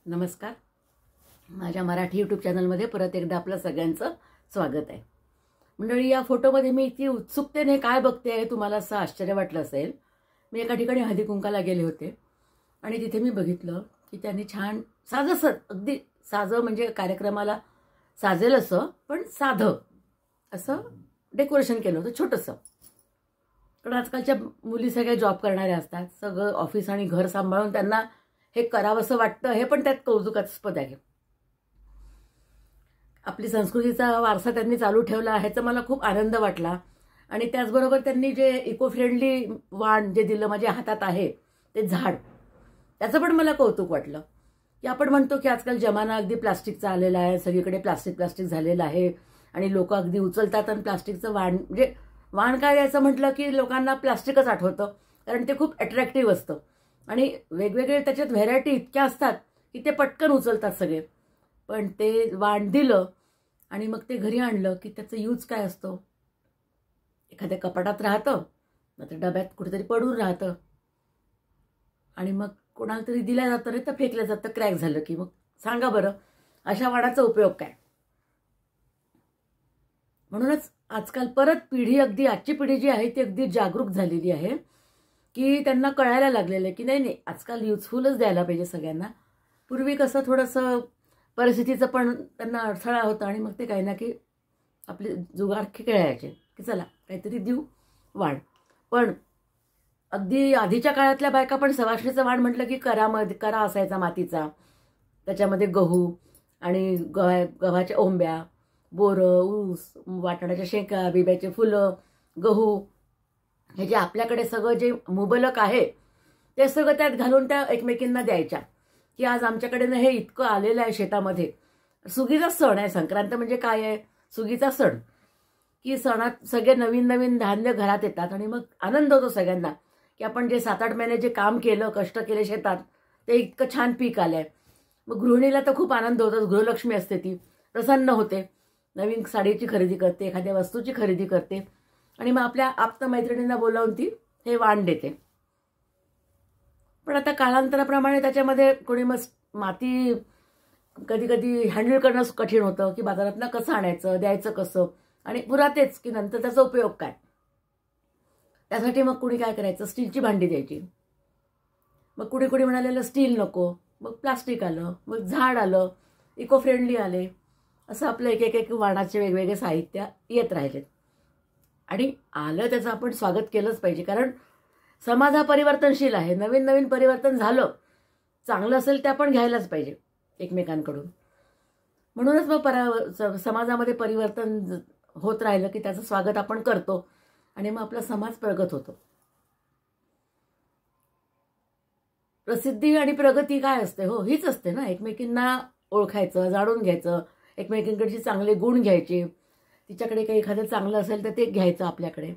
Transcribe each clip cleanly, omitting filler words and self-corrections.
नमस्कार. माझ्या मराठी यूट्यूब चॅनलमध्ये परत एकदा आपलं सगळ्यांचं स्वागत आहे. मंडळी, या फोटोमध्ये मी इतकी उत्सुकतेने काय बघते आहे तुम्हाला असं आश्चर्य वाटलं असेल. मी एका ठिकाणी हळदी कुंकाला गेले होते आणि तिथे मी बघितलं की त्यांनी छान साजं अगदी साजं म्हणजे कार्यक्रमाला साजेल असं पण साधं असं डेकोरेशन केलं होतं छोटंसं. कारण आजकालच्या मुली सगळ्या जॉब करणाऱ्या असतात, सगळं ऑफिस आणि घर सांभाळून त्यांना हे करावंसं वाटतं, हे पण त्यात कौतुकास्पद आहे. आपली संस्कृतीचा वारसा त्यांनी चालू ठेवला ह्याचा मला खूप आनंद वाटला. आणि त्याचबरोबर त्यांनी जे इको फ्रेंडली वाण जे दिलं माझ्या हातात आहे ते झाड, त्याचं पण मला कौतुक वाटलं. की आपण म्हणतो की आजकाल जमाना अगदी प्लास्टिकचा आलेला आहे, सगळीकडे प्लास्टिक झालेलं आहे आणि लोक अगदी उचलतात आणि प्लास्टिकचं वाण म्हणजे वाण काय याचं म्हटलं की लोकांना प्लास्टिकच आठवतं, कारण ते खूप अट्रॅक्टिव्ह असतं आणि वेगवेगळे त्याच्यात व्हेरायटी इतक्या असतात की ते पटकन उचलतात सगळे. पण ते वाण दिलं आणि मग ते घरी आणलं की त्याचं यूज काय असतो, एखाद्या कपाटात राहतं, नंतर डब्यात कुठेतरी पडून राहतं आणि मग कोणाला तरी दिल्या जातं रे तर फेकलं जातं क्रॅक झालं की. मग सांगा बरं अशा वाणाचा उपयोग काय. म्हणूनच आजकाल परत पिढी अगदी आजची पिढी जी आहे ती अगदी जागरूक झालेली आहे की त्यांना कळायला लागलेलं आहे की नाही नाही आजकाल युजफुलच द्यायला पाहिजे सगळ्यांना. पूर्वी कसं थोडंसं परिस्थितीचं पण त्यांना अडथळा होता आणि मग ते काही ना की आपले जुगार खेळायचे की चला काहीतरी देऊ वाण. पण अगदी आधीच्या काळातल्या बायका पण सवाष्णीचं वाण म्हटलं की करा असायचा मातीचा, त्याच्यामध्ये गहू आणि गव्हाच्या ओंब्या, बोरं, ऊस, वाटाण्याच्या शेंगा, बिब्याचे फुलं, गहू, हे जे आपल्याकडे सगळं जे मुबलक आहे ते सगळं त्यात घालून त्या एकमेकींना द्यायच्या की आज आमच्याकडे ना हे इतकं आलेलं आहे शेतामध्ये. सुगीचा सण आहे संक्रांत, म्हणजे काय आहे, सुगीचा सण. की सणात सगळे नवीन नवीन धान्य घरात येतात आणि मग आनंद होतो सगळ्यांना की आपण जे 7-8 महिने जे काम केलं, कष्ट केले शेतात, ते इतकं छान पीक आलंय. मग गृहिणीला तर खूप आनंद होतो, गृहलक्ष्मी असते ती प्रसन्न होते, नवीन साडीची खरेदी करते, एखाद्या वस्तूची खरेदी करते आणि मग आपल्या आप्त मैत्रिणींना बोलावून ती हे वाण देते. पण आता कालांतराप्रमाणे त्याच्यामध्ये कोणी मग माती कधी कधी हँडल करणं कठीण होतं की बाजारातनं कसं आणायचं, द्यायचं कसं, आणि पुरा तेच की नंतर त्याचा उपयोग काय. त्यासाठी मग कुणी काय करायचं, स्टीलची भांडी द्यायची. मग कुणी म्हणालेलं स्टील नको, मग प्लास्टिक आलं, मग झाड आलं, इको फ्रेंडली आले, असं आपलं एक वाणाचे वेगवेगळे साहित्य येत राहिलेत. आणि आलं त्याचं आपण स्वागत केलंच पाहिजे, कारण समाज हा परिवर्तनशील आहे. नवीन नवीन परिवर्तन झालं, चांगलं असेल ते आपण घ्यायलाच पाहिजे एकमेकांकडून. म्हणूनच मग समाजामध्ये परिवर्तन होत राहिलं की त्याचं स्वागत आपण करतो आणि मग आपला समाज प्रगत होतो. प्रसिद्धी आणि प्रगती काय असते, हो हीच असते ना, एकमेकींना ओळखायचं, जाणून घ्यायचं, एकमेकींकडचे चांगले गुण घ्यायचे, तिच्याकडे काही एखादं चांगलं असेल तर ते घ्यायचं आपल्याकडे.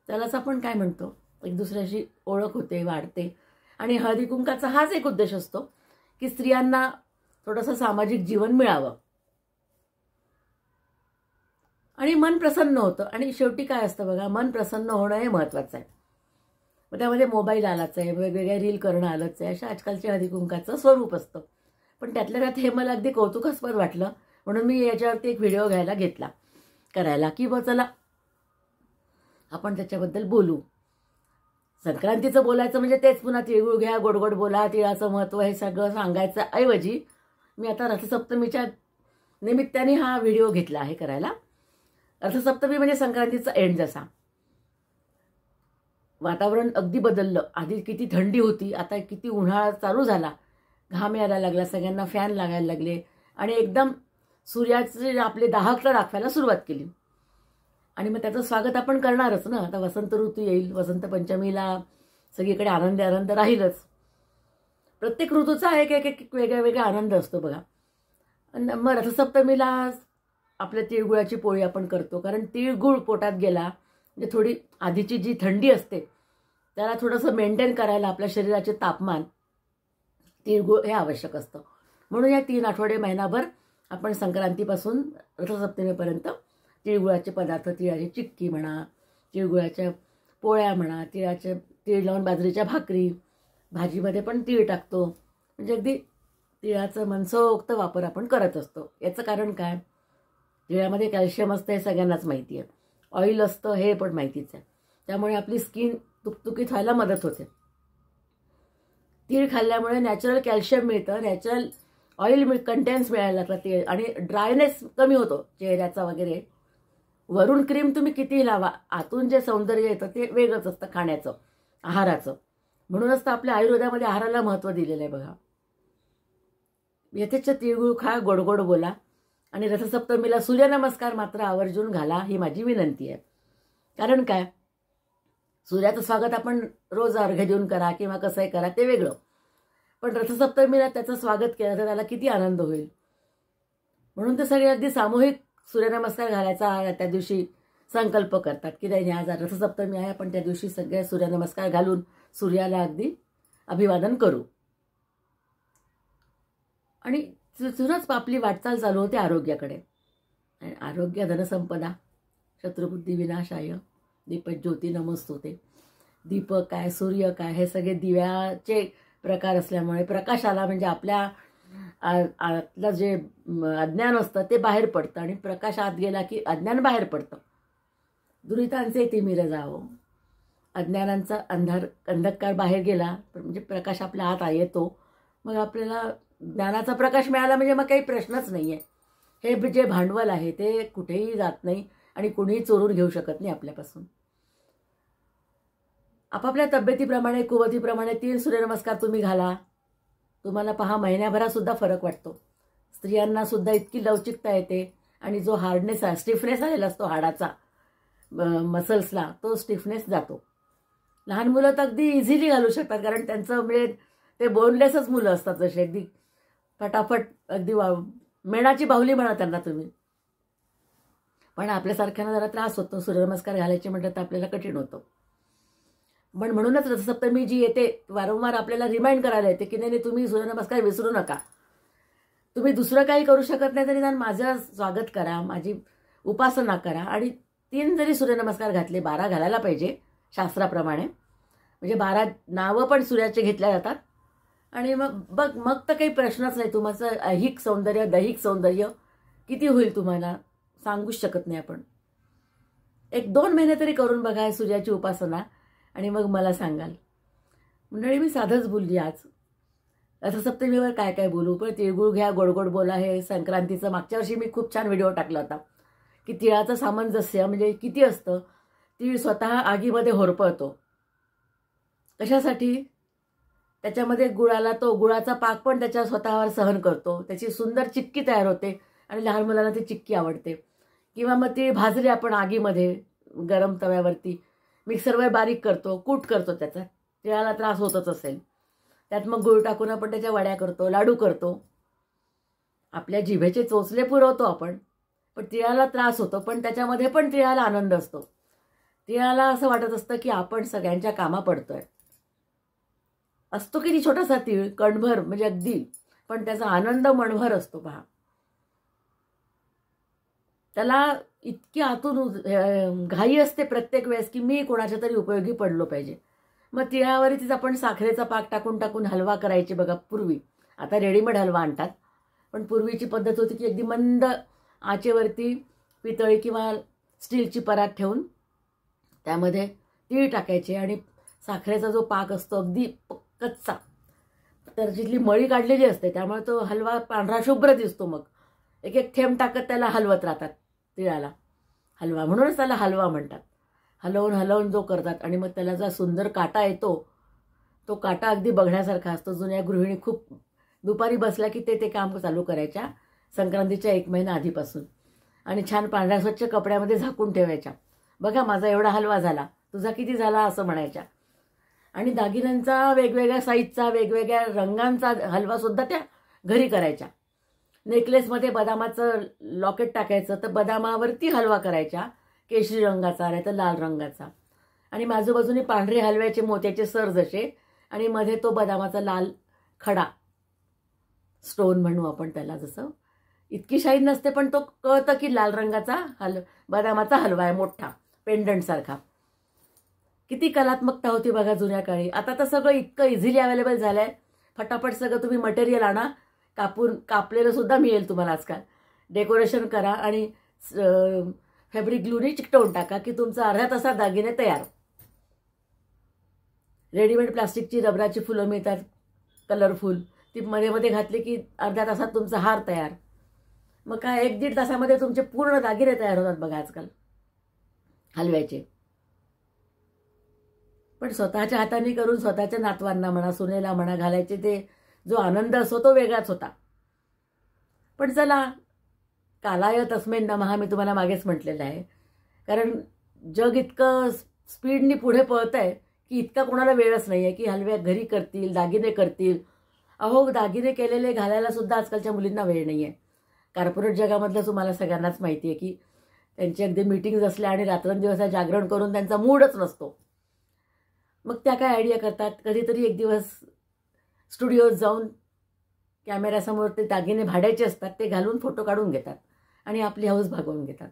त्यालाच आपण काय म्हणतो, एक दुसऱ्याशी ओळख होते, वाढते. आणि हळदी कुंकाचा हाच एक उद्देश असतो की स्त्रियांना थोडंसं सामाजिक जीवन मिळावं आणि मन प्रसन्न होतं. आणि शेवटी काय असतं बघा, मन प्रसन्न होणं हे महत्त्वाचं आहे. मग त्यामध्ये मोबाईल आलाच आहे, वेगवेगळ्या रील करणं आलंच आहे, अशा आजकालच्या हळदी कुंकाचं स्वरूप असतं. पण त्यातल्या त्यात हे मला अगदी कौतुकास्पद वाटलं, म्हणून मी याच्यावरती एक व्हिडिओ करायला की बा चला आपण त्याच्याबद्दल बोलू. संक्रांतीचं बोलायचं म्हणजे तेच पुन्हा तिळगुळ घ्या, गोड गोड बोला, तिळाचं महत्त्व हे सगळं सांगायचं ऐवजी मी आता रथसप्तमीच्या निमित्ताने हा व्हिडिओ घेतला आहे करायला. रथसप्तमी म्हणजे संक्रांतीचा एंड. जसा वातावरण अगदी बदललं, आधी किती थंडी होती, आता किती उन्हाळा चालू झाला, घाम यायला लागला, सगळ्यांना फॅन लागायला लागले आणि एकदम सूर्याचे आपले दाहक दाखवायला सुरुवात केली. आणि मग त्याचं स्वागत आपण करणारच ना. आता वसंत ऋतू येईल, वसंत पंचमीला सगळीकडे आनंद राहीलच. प्रत्येक ऋतूचा एक वेगळा आनंद असतो बघा. मग रथसप्तमीला आपल्या तिळगुळाची पोळी आपण करतो, कारण तिळगुळ पोटात गेला म्हणजे थोडी आधीची जी थंडी असते त्याला थोडंसं मेंटेन करायला आपल्या शरीराचे तापमान तिळगुळ हे आवश्यक असतं. म्हणून या 3 आठवडे महिनाभर आपण संक्रांतीपासून रथसप्तमीपर्यंत तिळगुळाचे पदार्थ, तिळाची चिक्की म्हणा, तिळगुळाच्या पोळ्या म्हणा, तीळ लावून बाजरीच्या भाकरी, भाजीमध्ये पण तीळ टाकतो, म्हणजे अगदी तिळाचं मनसोक्त वापर आपण करत असतो. याचं कारण काय? तिळामध्ये कॅल्शियम असतं हे सगळ्यांनाच माहिती आहे. ऑइल असतं हे पण माहितीच आहे. त्यामुळे आपली स्किन तुकतुकीत व्हायला मदत होते. तीळ खाल्ल्यामुळे नॅचरल कॅल्शियम मिळतं, नॅचरल ऑइल कंटेन्स मिळायला लागतात तीळ, आणि ड्रायनेस कमी होतो चेहऱ्याचा वगैरे. वरून क्रीम तुम्ही किती लावा, आतून जे सौंदर्य येतं ते वेगळंच असतं खाण्याचं, आहाराचं. म्हणूनच तर आपल्या आयुर्वेदामध्ये आहाराला महत्त्व दिलेलं आहे बघा. यथेच्छ तिळगुळ खा, गोड गोड बोला, आणि रथसप्तमीला सूर्यनमस्कार मात्र आवर्जून घाला, ही माझी विनंती आहे. कारण काय, सूर्याचं स्वागत आपण रोज अर्घ्य देऊन करा किंवा कसंही करा ते वेगळं, पण रथसप्तमीला त्याचं स्वागत केलं तर त्याला किती आनंद होईल. म्हणून ते सगळे अगदी सामूहिक सूर्यनमस्कार घालायचा त्या दिवशी संकल्प करतात की नाही, आज रथसप्तमी आहे, आपण त्या दिवशी सगळे सूर्यनमस्कार घालून सूर्याला अगदी अभिवादन करू. आणि तिथूनच आपली वाटचाल चालू होते आरोग्याकडे. आणि आरोग्य धनसंपदा शत्रुबुद्धी विनाशाय दीपज्योती नमस्तुते. दीपक काय, सूर्य काय, हे सगळे दिव्याचे प्रकार असल्यामुळे प्रकाश आला म्हणजे आपल्या आतलं जे अज्ञान असतं ते बाहेर पडतं, आणि प्रकाश आत गेला की अज्ञान बाहेर पडतं. दुरितांचे तिमिर जावो, अज्ञानांचा अंधकार बाहेर गेला म्हणजे प्रकाश आपल्या आत येतो. मग आपल्याला ज्ञानाचा प्रकाश मिळाला म्हणजे मग काही प्रश्नच नाही आहे. हे जे भांडवल आहे ते कुठेही जात नाही आणि कुणीही चोरून घेऊ शकत नाही आपल्यापासून. आपापल्या तब्येतीप्रमाणे, कुवतीप्रमाणे 3 सूर्यनमस्कार तुम्ही घाला. तुम्हाला पहा महिन्याभरात सुद्धा फरक वाटतो. स्त्रियांना सुद्धा इतकी लवचिकता येते, आणि जो हार्डनेस आहे, स्टिफनेस आलेला असतो हाडाचा मसल्सला, तो स्टिफनेस जातो. लहान मुलं तर अगदी इझिली घालू शकतात, कारण त्यांचं म्हणजे ते बोनलेसच मुलं असतात, जसे अगदी फटाफट अगदी मेणाची बाहुली म्हणा त्यांना तुम्ही. पण आपल्यासारख्यांना जरा त्रास होतो, सूर्यनमस्कार घालायचे म्हटलं तर आपल्याला कठीण होतं. पण म्हणूनच रथसप्तमी जी येते वारंवार आपल्याला रिमाइंड करायला येते की नाही, तुम्ही सूर्यनमस्कार विसरू नका. तुम्ही दुसरं काही करू शकत नाही तरी माझं स्वागत करा, माझी उपासना करा. आणि 3 जरी सूर्यनमस्कार घातले, 12 घालायला पाहिजे शास्त्राप्रमाणे, म्हणजे 12 नावं पण सूर्याचे घेतल्या जातात. आणि मग तर काही प्रश्नच नाही. तुमचं ऐहिक सौंदर्य, दैहिक सौंदर्य किती होईल तुम्हाला सांगूच शकत नाही आपण. 1-2 महिने तरी करून बघा सूर्याची उपासना, आणि मग मला सांगाल. मंडळी, मी साधंच बोलली आज. रथसप्तमीवर काय काय बोलू, पण तिळगुळ घ्या, गोड गोड बोला, हे संक्रांतीचं मागच्या वर्षी मी खूप छान व्हिडिओ टाकला होता की तिळाचं सामंजस्य म्हणजे किती असतं. तीळ स्वतः आगीमध्ये होरपळतो. कशासाठी? त्याच्यामध्ये तो गुळाचा पाक पण त्याच्या स्वतःवर सहन करतो. त्याची सुंदर चिक्की तयार होते, आणि लहान मुलांना ती चिक्की आवडते. किंवा मग तीळ भाजले आपण आगीमध्ये, गरम तव्यावरती मिक्सरवर बारीक करतो, कूट करतो त्याचा, तिळाला त्रास होतच असेल. त्यात मग गुळ टाकून आपण त्याच्या वड्या करतो, लाडू करतो. आपल्या जिभेचे चोचले पुरवतो आपण, पण तिळाला त्रास होतो. पण त्याच्यामध्ये पण तिळाला आनंद असतो. तिळाला असं वाटत असतं की आपण सगळ्यांच्या कामा पडतोय. असतो किती छोटासा तीळ, कणभर म्हणजे अगदी, पण त्याचा आनंद मणभर असतो पहा. त्याला इतकी आतून घाई असते प्रत्येक वेळेस की मी कोणाच्या तरी उपयोगी पडलो पाहिजे. मग तिळावरतीच आपण साखरेचा पाक टाकून हलवा करायचे बघा पूर्वी. आता रेडीमेड हलवा आणतात, पण पूर्वीची पद्धत होती की अगदी मंद आचेवरती पितळी किंवा स्टीलची परात ठेवून त्यामध्ये तीळ टाकायचे, आणि साखरेचा जो पाक असतो अगदी कच्चा, तर जिथली मळी काढलेली असते त्यामुळे तो हलवा पांढरा शुभ्र दिसतो. मग एक एक थेंब टाकत त्याला हलवत राहतात तिळाला. हलवा म्हणूनच त्याला हलवा म्हणतात. हलवून जो करतात, आणि मग त्याला जो सुंदर काटा येतो, तो काटा अगदी बघण्यासारखा असतो. जुन्या गृहिणी खूप दुपारी बसल्या की ते काम चालू करायच्या संक्रांतीच्या 1 महिना आधीपासून, आणि छान पांढऱ्या स्वच्छ कपड्यामध्ये झाकून ठेवायच्या. बघा माझा एवढा हलवा झाला, तुझा किती झाला असं म्हणायच्या. आणि दागिन्यांचा वेगवेगळ्या साईजचा, वेगवेगळ्या रंगांचा हलवा सुद्धा त्या घरी करायच्या. नेकलेसमध्ये बदामाचं लॉकेट टाकायचं, तर बदामावरती हलवा करायच्या, केशरी रंगाचा नाही तर लाल रंगाचा. आणि बाजूबाजूने पांढरे हलव्याचे मोत्याचे सर जसे, आणि मध्ये तो बदामाचा लाल खडा, स्टोन म्हणू आपण त्याला. जसं इतकी शाईन नसते, पण तो कळतं की लाल रंगाचा बदामाचा हलवा आहे, मोठा पेंडंट सारखा. किती कलात्मकता होती बघा जुन्या काळी. आता तर सगळं इतकं इझिली अवेलेबल झालंय. फटाफट सगळं तुम्ही मटेरियल आणा, कापलेलं सुद्धा मिळेल तुम्हाला आजकाल. डेकोरेशन करा आणि फॅब्रिक ग्लूनी चिकटवून टाका की तुमचा अर्ध्या तासात दागिने तयार. रेडीमेड प्लास्टिकची रबराची फुलं मिळतात कलरफुल, ती मध्ये मध्ये घातली की अर्ध्या तासात तुमचा हार तयार. मग काय 1-1.5 तासामध्ये तुमचे पूर्ण दागिने तयार होतात बघा आजकाल हलव्याचे. पण स्वतःच्या हाताने करून स्वतःच्या नातवांना म्हणा, सुनेला म्हणा घालायचे ते जो आनंद असतो तो वेगळाच होता. पण चला, कालाय तस्मै नमः मी तुम्हाला मागेच म्हटलेलं आहे. कारण जग इतकं स्पीडनी पुढे पळत आहे की इतका कोणाला वेळच नाही आहे की हलव्या घरी करतील, दागिने करतील. अहो, दागिने केलेले घालायला सुद्धा आजकालच्या मुलींना वेळ नाही आहे. कॉर्पोरेट जगामधलं तुम्हाला सगळ्यांनाच माहिती आहे की त्यांची अगदी मीटिंग्ज असल्या आणि रात्रंदिवस जागरण करून त्यांचा मूडच नसतो. मग त्या काय आयडिया करतात, कधीतरी एक दिवस स्टुडिओत जाऊन कॅमेऱ्यासमोर ते दागिने भाड्याचे असतात ते घालून फोटो काढून घेतात आणि आपली हौस भागवून घेतात.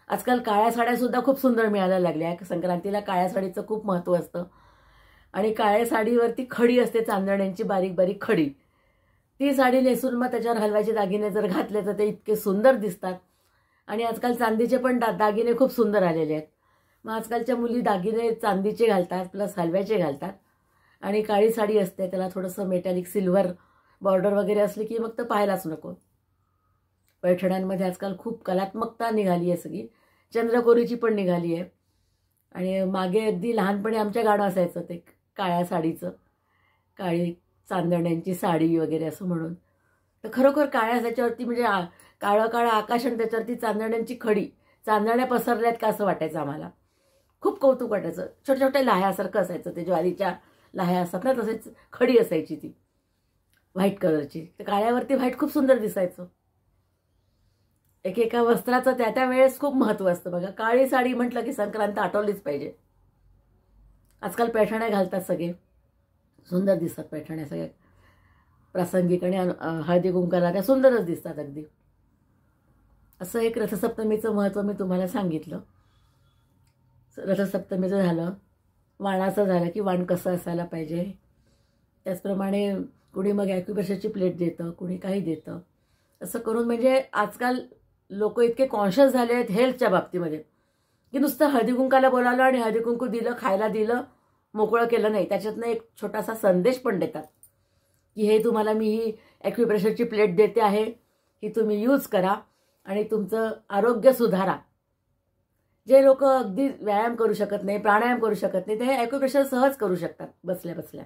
आजकाल काळ्या साड्यासुद्धा खूप सुंदर मिळायला लागल्या. संक्रांतीला काळ्या साडीचं खूप महत्त्व असतं आणि काळ्या साडीवरती खडी असते, चांदण्यांची बारीक बारीक खडी. ती साडी नेसून मग त्याच्यावर हलव्याचे दागिने जर घातले तर ते इतके सुंदर दिसतात. आणि आजकाल चांदीचे पण दागिने खूप सुंदर आलेले आहेत. मग आजकालच्या मुली दागिने चांदीचे घालतात प्लस हलव्याचे घालतात. आणि काळी साडी असते त्याला थोडंसं मेटॅलिक सिल्वर बॉर्डर वगैरे असली की मग तर पाहायलाच नको. पैठण्यांमध्ये आजकाल खूप कलात्मकता निघाली आहे, सगळी चंद्रकोरीची पण निघाली आहे. आणि मागे अगदी लहानपणी आमच्या गाणं असायचं ते काळ्या साडीचं, काळी चांदण्यांची साडी वगैरे असं म्हणून. तर खरोखर काळ्या त्याच्यावरती म्हणजे काळं काळं आकाश आणि त्याच्यावरती चांदण्यांची खडी, चांदण्या पसरल्यात का असं वाटायचं आम्हाला. खूप कौतुक वाटायचं. छोट्या छोट्या लाह्यासारखं असायचं ते, ज्वारीच्या लाह्या असतात ना तसेच खडी असायची ती व्हाईट कलरची. तर काळ्यावरती व्हाईट खूप सुंदर दिसायचं. एकेका वस्त्राचं त्या वेळेस खूप महत्त्व असतं बघा. काळी साडी म्हटलं की संक्रांत आठवलीच पाहिजे. आजकाल पैठण्या घालतात सगळे, सुंदर दिसतात पैठण्या सगळ्या प्रासंगिक आणि हळदी कुंकाला त्या सुंदरच दिसतात अगदी. असं एक रथसप्तमीचं महत्त्व मी तुम्हाला सांगितलं. रथसप्तमीचं झालं, वाणाचं झालं की वाण कसं असायला पाहिजे. त्याचप्रमाणे कुणी मग ॲक्युप्रेशरची प्लेट देतं, कुणी काही देतं. असं करून म्हणजे आजकाल लोक इतके कॉन्शियस झाले आहेत हेल्थच्या बाबतीमध्ये की नुसतं हळदी कुंकाला बोलावलं आणि हळदी कुंकू दिलं, खायला दिलं, मोकळं केलं नाही. त्याच्यातनं एक छोटासा संदेश पण देतात की हे तुम्हाला मी ही ॲक्युप्रेशरची प्लेट देते आहे, ही तुम्ही यूज करा आणि तुमचं आरोग्य सुधारा. जे लोक अगदी व्यायाम करू शकत नाही, प्राणायाम करू शकत नाही, ते हे ॲक्युप्रेशर सहज करू शकतात बसल्या बसल्या.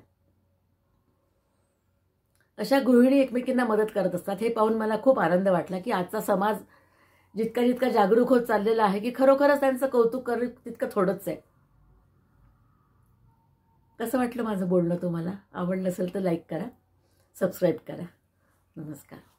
अशा गृहिणी एकमेकींना मदत करत असतात. हे पाहून मला खूप आनंद वाटला की आजचा समाज जितका जितका जागरूक होत चाललेला आहे की खरोखरच त्यांचं कौतुक करणं तितकं थोडंच आहे. कसं वाटलं माझं बोलणं तुम्हाला? आवडलं असेल तर लाईक करा, सबस्क्राईब करा. नमस्कार.